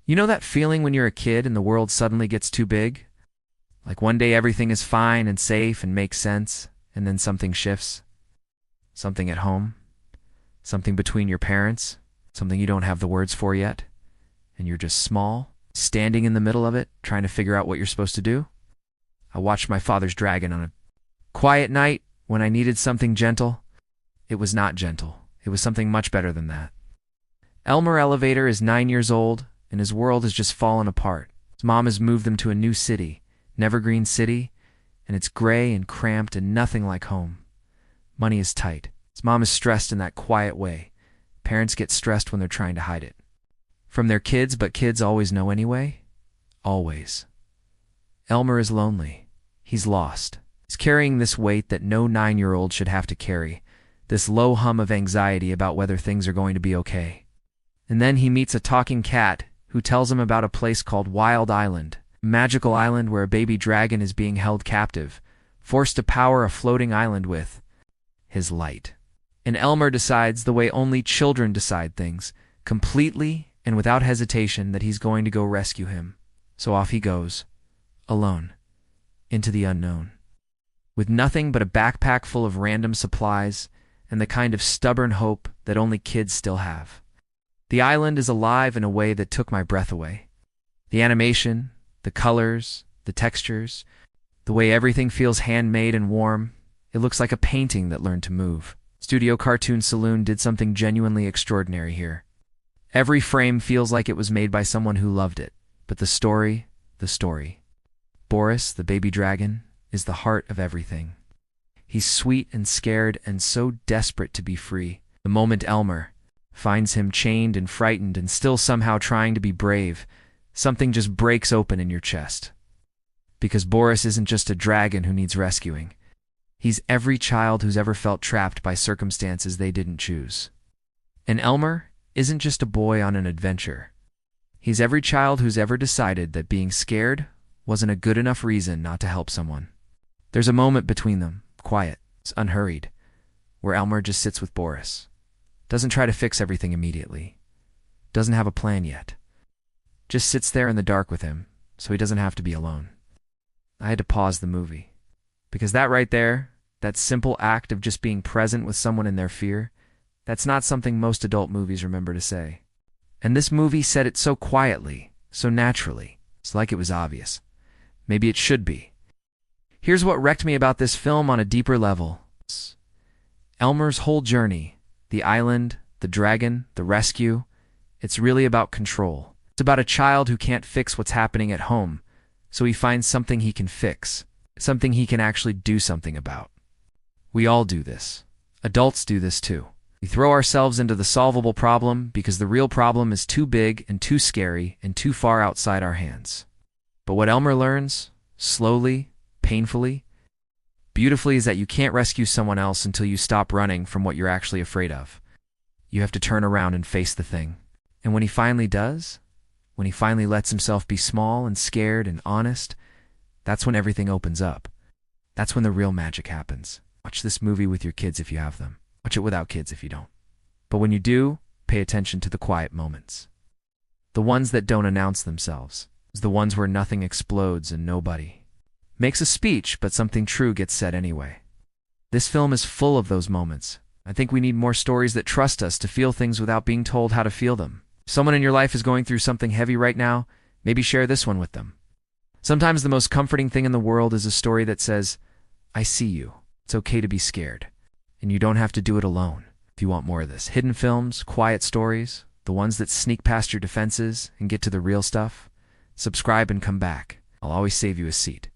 You know that feeling when you're a kid and the world suddenly gets too big? Like one day everything is fine and safe and makes sense, and then something shifts. Something at home. Something between your parents. Something you don't have the words for yet. And you're just small, standing in the middle of it, trying to figure out what you're supposed to do. I watched my father's dragon on a quiet night when I needed something gentle. It was not gentle. It was something much better than that. Elmer Elevator is 9 years old, and his world has just fallen apart. His mom has moved them to a new city, Nevergreen City, and it's gray and cramped and nothing like home. Money is tight. His mom is stressed in that quiet way. Parents get stressed when they're trying to hide it. From their kids, but kids always know anyway? Always. Elmer is lonely. He's lost. He's carrying this weight that no 9-year-old should have to carry, this low hum of anxiety about whether things are going to be okay. And then he meets a talking cat who tells him about a place called Wild Island, a magical island where a baby dragon is being held captive, forced to power a floating island with his light. And Elmer decides the way only children decide things, completely and without hesitation, that he's going to go rescue him. So off he goes, alone, into the unknown, with nothing but a backpack full of random supplies and the kind of stubborn hope that only kids still have. The island is alive in a way that took my breath away. The animation, the colors, the textures, the way everything feels handmade and warm, it looks like a painting that learned to move. Studio Cartoon Saloon did something genuinely extraordinary here. Every frame feels like it was made by someone who loved it, but the story. Boris, the baby dragon, is the heart of everything. He's sweet and scared and so desperate to be free. The moment Elmer finds him chained and frightened and still somehow trying to be brave, something just breaks open in your chest. Because Boris isn't just a dragon who needs rescuing. He's every child who's ever felt trapped by circumstances they didn't choose. And Elmer isn't just a boy on an adventure. He's every child who's ever decided that being scared wasn't a good enough reason not to help someone. There's a moment between them, quiet, unhurried, where Elmer just sits with Boris. Doesn't try to fix everything immediately. Doesn't have a plan yet. Just sits there in the dark with him, so he doesn't have to be alone. I had to pause the movie. Because that right there, that simple act of just being present with someone in their fear, that's not something most adult movies remember to say. And this movie said it so quietly, so naturally. It's like it was obvious. Maybe it should be. Here's what wrecked me about this film on a deeper level. Elmer's whole journey, the island, the dragon, the rescue, it's really about control. It's about a child who can't fix what's happening at home, so he finds something he can fix, something he can actually do something about. We all do this. Adults do this too. We throw ourselves into the solvable problem because the real problem is too big and too scary and too far outside our hands. But what Elmer learns, slowly, painfully, beautifully, is that you can't rescue someone else until you stop running from what you're actually afraid of. You have to turn around and face the thing. And when he finally does, when he finally lets himself be small and scared and honest, that's when everything opens up. That's when the real magic happens. Watch this movie with your kids if you have them. Watch it without kids if you don't. But when you do, pay attention to the quiet moments. The ones that don't announce themselves. The ones where nothing explodes and nobody makes a speech, but something true gets said anyway. This film is full of those moments. I think we need more stories that trust us to feel things without being told how to feel them. If someone in your life is going through something heavy right now, maybe share this one with them. Sometimes the most comforting thing in the world is a story that says, I see you. It's okay to be scared. And you don't have to do it alone. If you want more of this, hidden films, quiet stories, the ones that sneak past your defenses and get to the real stuff, subscribe and come back. I'll always save you a seat.